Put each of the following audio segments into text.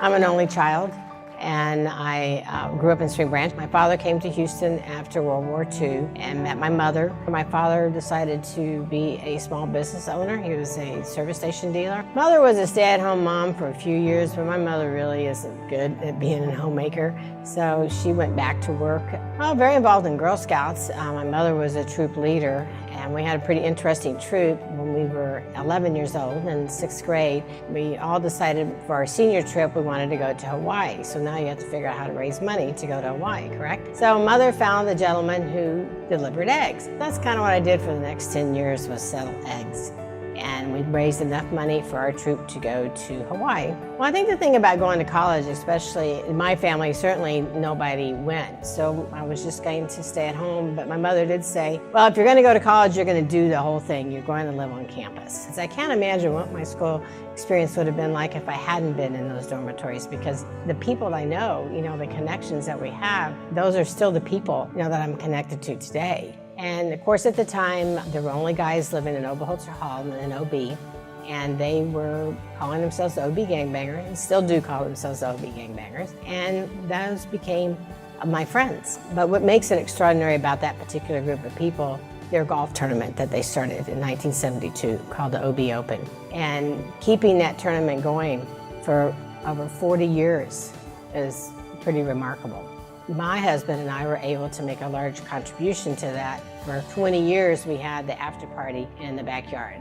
I'm an only child, and I grew up in Spring Branch. My father came to Houston after World War II and met my mother. My father decided to be a small business owner. He was a service station dealer. Mother was a stay-at-home mom for a few years, but my mother really isn't good at being a homemaker. So she went back to work. Well, very involved in Girl Scouts. My mother was a troop leader, and we had a pretty interesting troop when we were 11 years old in 6th grade. We all decided for our senior trip we wanted to go to Hawaii. So now you have to figure out how to raise money to go to Hawaii, correct? So Mother found the gentleman who delivered eggs. That's kind of what I did for the next 10 years, was sell eggs. And we raised enough money for our troop to go to Hawaii. Well, I think the thing about going to college, especially in my family, certainly nobody went. So I was just going to stay at home. But my mother did say, well, if you're going to go to college, you're going to do the whole thing. You're going to live on campus. So I can't imagine what my school experience would have been like if I hadn't been in those dormitories, because the people I know, the connections that we have, those are still the people, that I'm connected to today. And of course, at the time, there were only guys living in Oberholzer Hall and in OB, and they were calling themselves the OB gangbangers, and still do call themselves the OB gangbangers, and those became my friends. But what makes it extraordinary about that particular group of people, their golf tournament that they started in 1972 called the OB Open, and keeping that tournament going for over 40 years is pretty remarkable. My husband and I were able to make a large contribution to that. For 20 years, we had the after party in the backyard.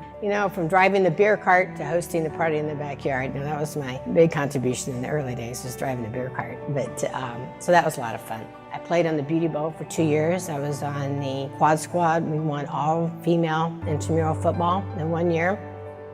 From driving the beer cart to hosting the party in the backyard. That was my big contribution in the early days, was driving the beer cart. But so that was a lot of fun. I played on the Beauty Bowl for 2 years. I was on the quad squad. We won all female intramural football in 1 year.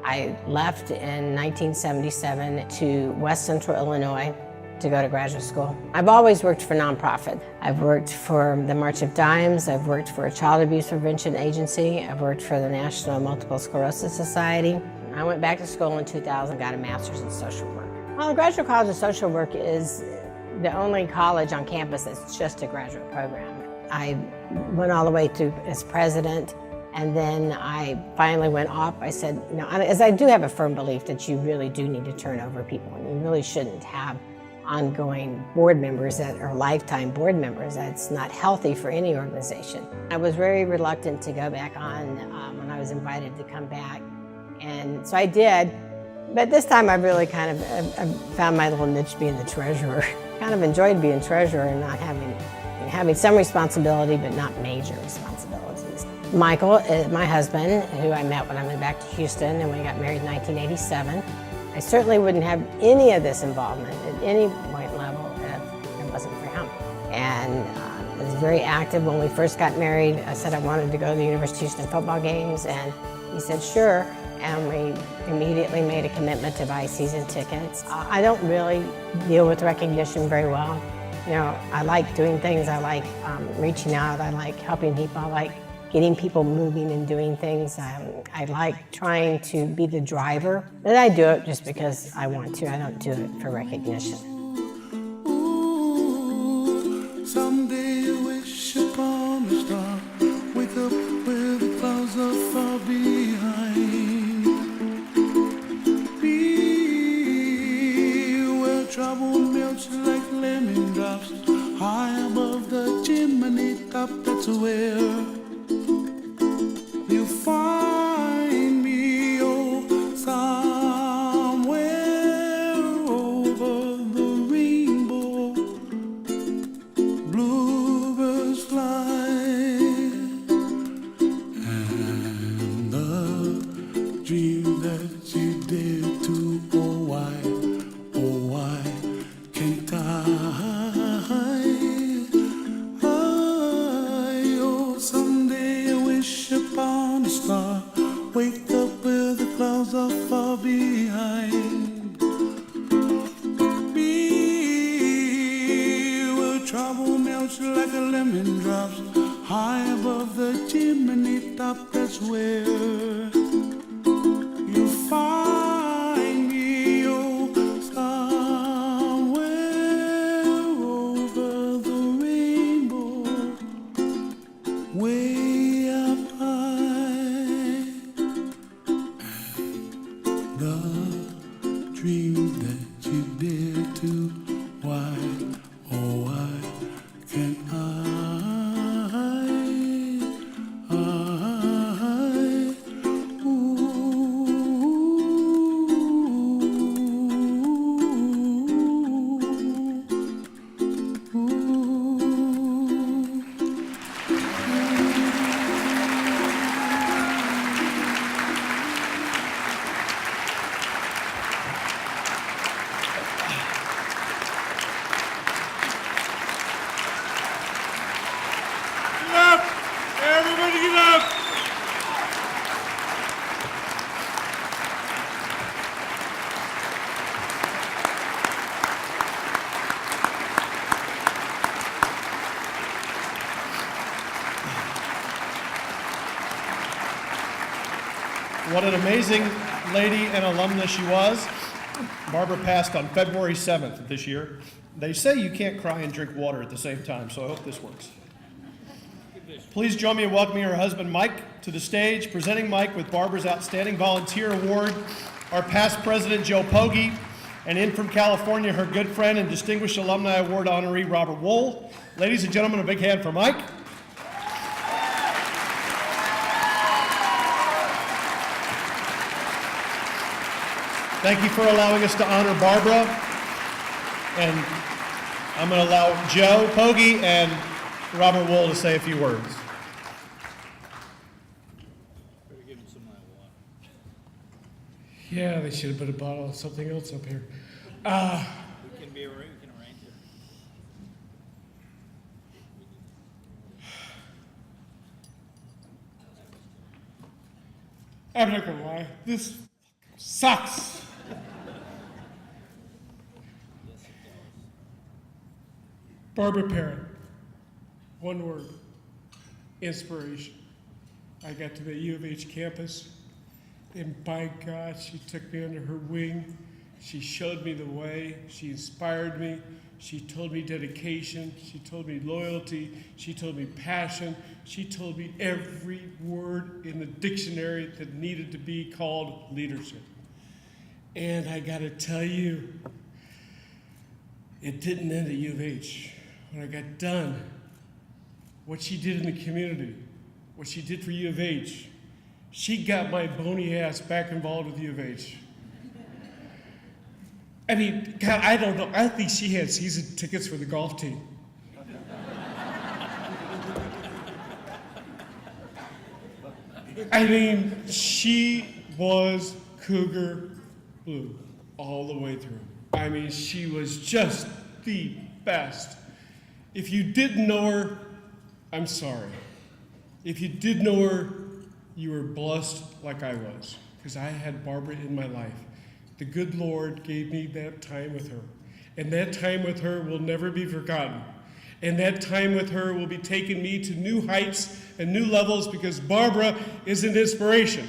I left in 1977 to West Central Illinois to go to graduate school. I've always worked for nonprofit. I've worked for the March of Dimes, I've worked for a child abuse prevention agency, I've worked for the National Multiple Sclerosis Society. I went back to school in 2000, got a master's in social work. Well, the Graduate College of Social Work is the only college on campus that's just a graduate program. I went all the way through as president, and then I finally went off. I said, as I do have a firm belief that you really do need to turn over people, and you really shouldn't have ongoing board members that are lifetime board members. That's not healthy for any organization. I was very reluctant to go back on when I was invited to come back, and so I did. But this time I really kind of found my little niche being the treasurer. Kind of enjoyed being treasurer and not having some responsibility, but not major responsibilities. Michael is my husband, who I met when I went back to Houston, and we got married in 1987. I certainly wouldn't have any of this involvement at any point level if it wasn't for him. And I was very active when we first got married. I said I wanted to go to the University of Houston football games, and he said sure, and we immediately made a commitment to buy season tickets. I don't really deal with recognition very well. I like doing things. I like reaching out. I like helping people. I like getting people moving and doing things. I like trying to be the driver, but I do it just because I want to. I don't do it for recognition. Ooh, someday I wish upon a star, wake up where the clouds are far behind. Be where trouble melts like lemon drops, high above the chimney top, that's where you find me, somewhere over the rainbow. Bluebirds fly, and the dream that you dare to, oh why can't I? Someday I wish upon a star, wake up where the clouds are far behind. Be where trouble melts like a lemon drops, high above the chimney top, that's where you find me, somewhere over the rainbow, way up high. And the dream that you dare to What an amazing lady and alumnus she was. Barbara passed on February 7th of this year. They say you can't cry and drink water at the same time, so I hope this works. Please join me in welcoming her husband, Mike, to the stage, presenting Mike with Barbara's Outstanding Volunteer Award, our past president, Joe Pogge, and in from California, her good friend and Distinguished Alumni Award honoree, Robert Wohl. Ladies and gentlemen, a big hand for Mike. Thank you for allowing us to honor Barbara. And I'm going to allow Joe Pogge and Robert Wohl to say a few words. Yeah, they should have put a bottle of something else up here. We can arrange it. I'm not gonna lie, this sucks. Barbara Parent, one word, inspiration. I got to the U of H campus, and by God, she took me under her wing. She showed me the way. She inspired me. She told me dedication. She told me loyalty. She told me passion. She told me every word in the dictionary that needed to be called leadership. And I gotta tell you, it didn't end at U of H. When I got done, what she did in the community, what she did for U of H, she got my bony ass back involved with U of H. I mean, God, I don't know. I think she had season tickets for the golf team. I mean, she was Cougar Blue all the way through. I mean, she was just the best. If you didn't know her, I'm sorry. If you did know her, you were blessed like I was, because I had Barbara in my life. The good Lord gave me that time with her. And that time with her will never be forgotten. And that time with her will be taking me to new heights and new levels, because Barbara is an inspiration.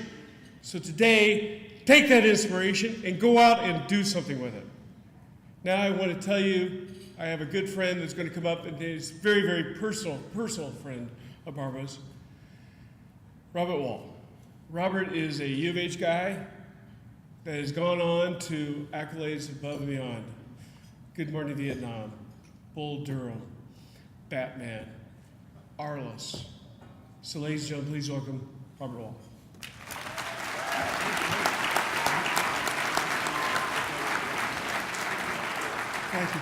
So today, take that inspiration and go out and do something with it. Now I want to tell you, I have a good friend that's going to come up, and is very, very personal friend of Barbara's, Robert Wohl. Robert is a U of H guy that has gone on to accolades above and beyond. Good Morning Vietnam, Bull Durham, Batman, Arliss. So ladies and gentlemen, please welcome Robert Wohl. Thank you.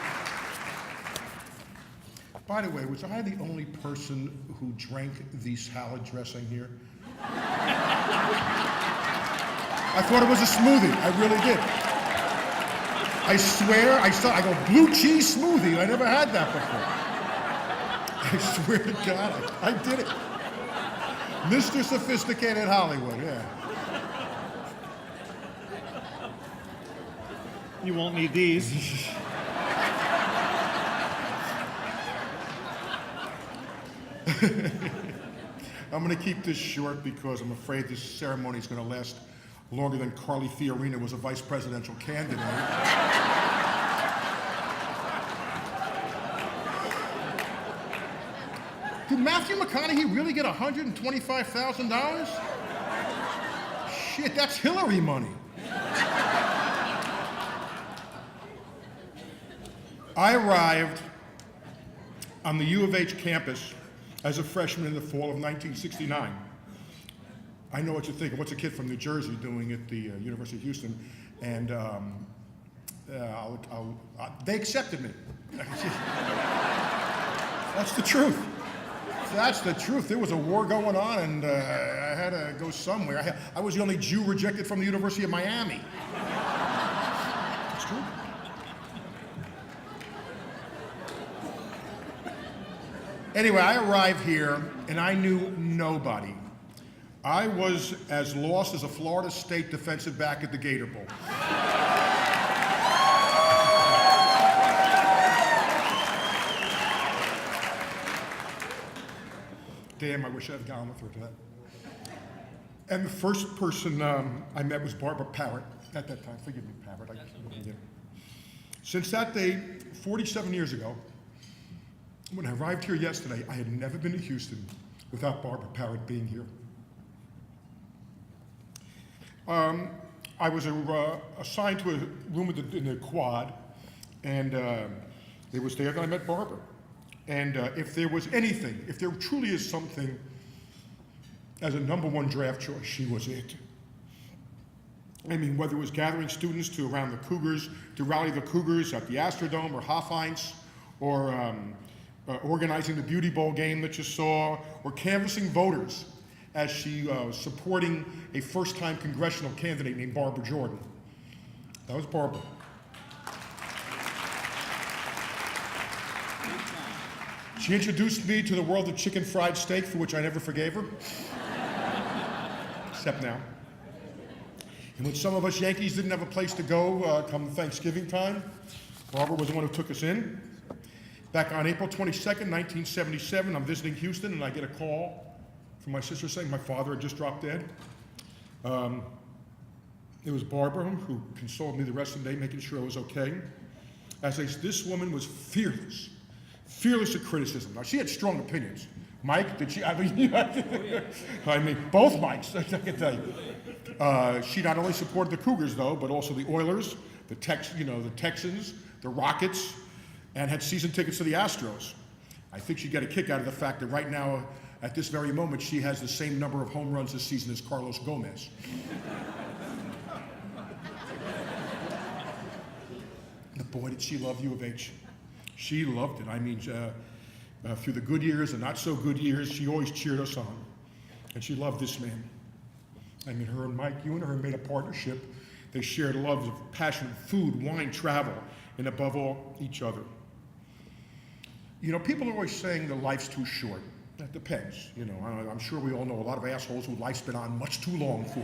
By the way, was I the only person who drank the salad dressing here? I thought it was a smoothie. I really did. I swear, I go, blue cheese smoothie. I never had that before. I swear to God, I did it. Mr. Sophisticated Hollywood, yeah. You won't need these. I'm going to keep this short because I'm afraid this ceremony is going to last longer than Carly Fiorina was a vice presidential candidate. Did Matthew McConaughey really get $125,000? Shit, that's Hillary money. I arrived on the U of H campus as a freshman in the fall of 1969. I know what you're thinking. What's a kid from New Jersey doing at the University of Houston? And they accepted me. That's the truth. That's the truth. There was a war going on, and I had to go somewhere. I was the only Jew rejected from the University of Miami. It's true. Anyway, I arrived here, and I knew nobody. I was as lost as a Florida State defensive back at the Gator Bowl. Damn, I wish I had gone with her to that. And the first person I met was Barbara Parrott at that time. Forgive me, Parrott. Yeah. Since that day, 47 years ago, when I arrived here yesterday, I had never been to Houston without Barbara Parrott being here. I was assigned to a room in the quad, and it was there that I met Barbara. And if there was anything, if there truly is something as a #1 draft choice, she was it. I mean, whether it was gathering students to around the Cougars, to rally the Cougars at the Astrodome or Hofheinz, or organizing the Beauty Bowl game that you saw, or canvassing voters as she was supporting a first-time congressional candidate named Barbara Jordan. That was Barbara. She introduced me to the world of chicken fried steak, for which I never forgave her. Except now. And when some of us Yankees didn't have a place to go come Thanksgiving time, Barbara was the one who took us in. Back on April 22nd, 1977, I'm visiting Houston, and I get a call from my sister saying my father had just dropped dead. It was Barbara who consoled me the rest of the day, making sure I was okay. This woman was fearless of criticism. Now, she had strong opinions. Mike, did she? I mean, both Mikes, I can tell you. She not only supported the Cougars, though, but also the Oilers, the Texans, the Rockets, and had season tickets to the Astros. I think she'd get a kick out of the fact that right now, at this very moment, she has the same number of home runs this season as Carlos Gomez. But boy, did she love U of H. She loved it. I mean, through the good years and not so good years, she always cheered us on. And she loved this man. I mean, her and Mike, you and her made a partnership. They shared loves of passion, food, wine, travel, and above all, each other. You know, people are always saying that life's too short. That depends. You know, I'm sure we all know a lot of assholes who life's been on much too long for.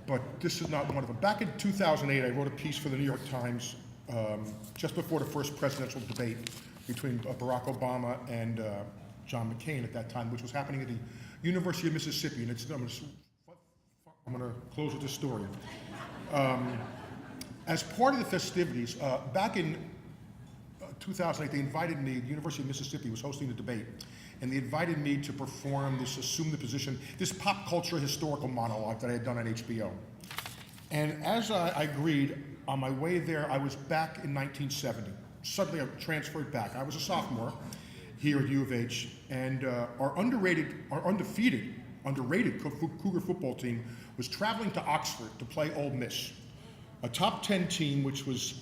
But this is not one of them. Back in 2008, I wrote a piece for the New York Times just before the first presidential debate between Barack Obama and John McCain at that time, which was happening at the University of Mississippi. And I'm going to close with this story. As part of the festivities, back in 2008, they invited me, the University of Mississippi was hosting the debate, and they invited me to perform assume the position, this pop culture historical monologue that I had done on HBO. And as I agreed, on my way there, I was back in 1970. Suddenly I transferred back. I was a sophomore here at U of H, and our underrated Cougar football team was traveling to Oxford to play Ole Miss, a top 10 team which was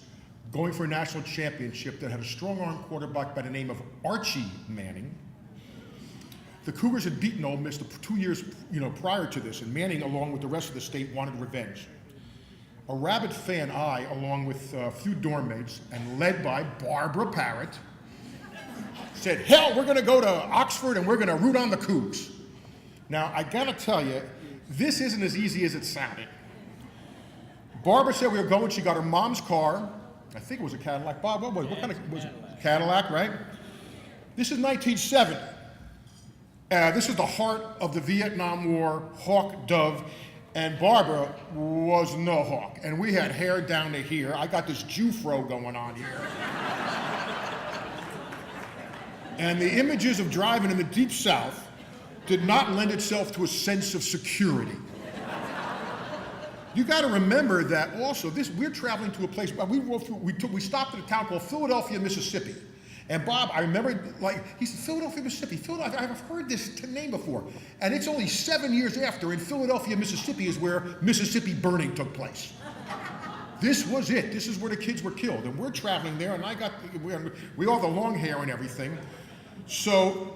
going for a national championship that had a strong-arm quarterback by the name of Archie Manning. The Cougars had beaten Ole Miss 2 years prior to this, and Manning, along with the rest of the state, wanted revenge. A rabid fan, along with a few dorm mates, and led by Barbara Parrott, said, hell, we're going to go to Oxford and we're going to root on the Cougs. Now, I got to tell you, this isn't as easy as it sounded. Barbara said we were going. She got her mom's car. I think it was a Cadillac. Bob, what kind of was it? Cadillac, right? This is 1970. This is the heart of the Vietnam War, hawk dove, and Barbara was no hawk. And we had hair down to here. I got this Jufro going on here. And the images of driving in the Deep South did not lend itself to a sense of security. You got to remember that also, we're traveling to a place, we stopped at a town called Philadelphia, Mississippi. And Bob, I remember, he said, Philadelphia, Mississippi. Philadelphia, I've heard this name before. And it's only 7 years after, in Philadelphia, Mississippi, is where Mississippi burning took place. This was it. This is where the kids were killed. And we're traveling there, and we all the long hair and everything. So,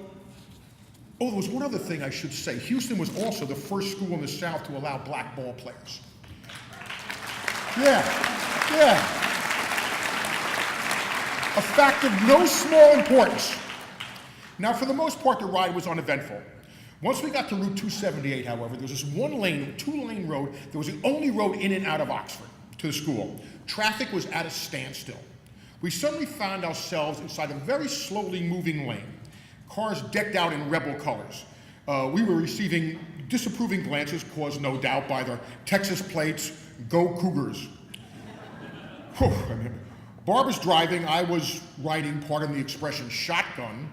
there was one other thing I should say. Houston was also the first school in the South to allow black ball players. Yeah. A fact of no small importance. Now, for the most part, the ride was uneventful. Once we got to Route 278, however, there was this two-lane road that was the only road in and out of Oxford to the school. Traffic was at a standstill. We suddenly found ourselves inside a very slowly moving lane. Cars decked out in rebel colors. We were receiving disapproving glances caused no doubt by the Texas plates, "Go Cougars." Whew, I mean, Barbara's driving, I was riding, pardon the expression, shotgun.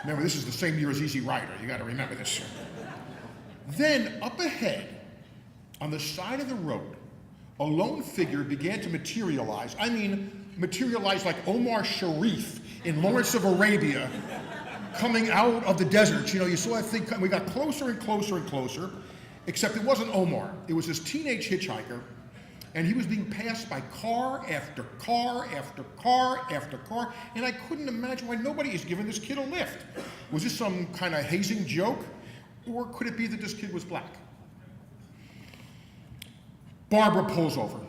Remember, this is the same year as Easy Rider. You got to remember this. Then, up ahead, on the side of the road, a lone figure began to materialize. I mean, materialize like Omar Sharif in Lawrence of Arabia, coming out of the desert. You know, you saw that thing, we got closer and closer and closer, except it wasn't Omar. It was this teenage hitchhiker, and he was being passed by car after car after car after car, and I couldn't imagine why nobody is giving this kid a lift. Was this some kind of hazing joke, or could it be that this kid was black? Barbara pulls over.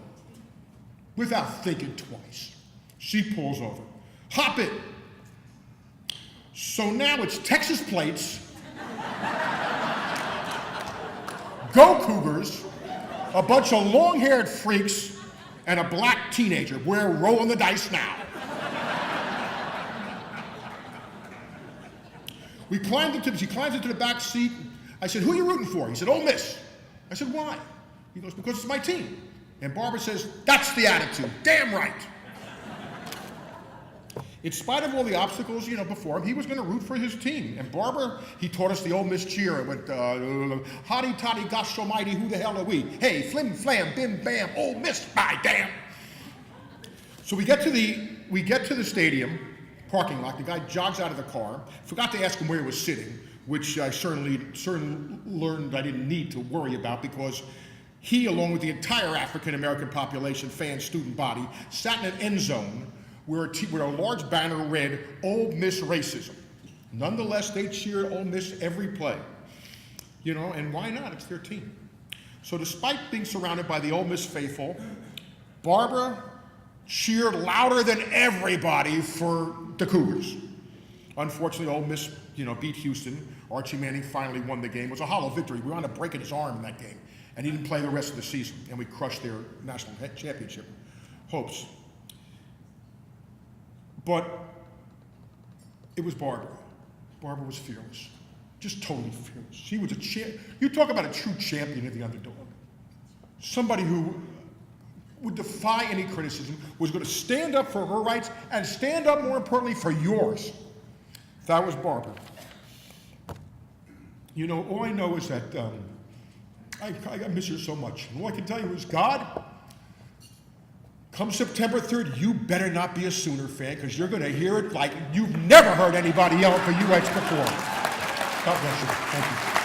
Without thinking twice, she pulls over. Hop it. So now it's Texas plates, Go Cougars, a bunch of long-haired freaks, and a black teenager. We're rolling the dice now. She climbs into the back seat. I said, "Who are you rooting for?" He said, "Ole Miss." I said, "Why?" He goes, "Because it's my team." And Barbara says, "That's the attitude. Damn right." In spite of all the obstacles, before him, he was going to root for his team. And Barbara, he taught us the Ole Miss cheer. It went, hotty toddy, gosh almighty, who the hell are we? Hey, flim flam, bim bam, Ole Miss, by damn. So we get to the stadium parking lot. The guy jogs out of the car. Forgot to ask him where he was sitting, which I certainly learned I didn't need to worry about, because he, along with the entire African American population, fan, student body, sat in an end zone where a large banner read, "Ole Miss racism." Nonetheless, they cheered Ole Miss every play. And why not? It's their team. So despite being surrounded by the Ole Miss faithful, Barbara cheered louder than everybody for the Cougars. Unfortunately, Ole Miss, beat Houston. Archie Manning finally won the game. It was a hollow victory. We wound up breaking his arm in that game, and he didn't play the rest of the season, and we crushed their national championship hopes. But it was Barbara. Barbara was fearless, just totally fearless. She was a champ. You talk about a true champion of the underdog. Somebody who would defy any criticism, was going to stand up for her rights and stand up, more importantly, for yours. That was Barbara. All I know is that I miss her so much. And all I can tell you is, God, come September 3rd, you better not be a Sooner fan, because you're going to hear it like you've never heard anybody yell for UX before. God bless you. Thank you.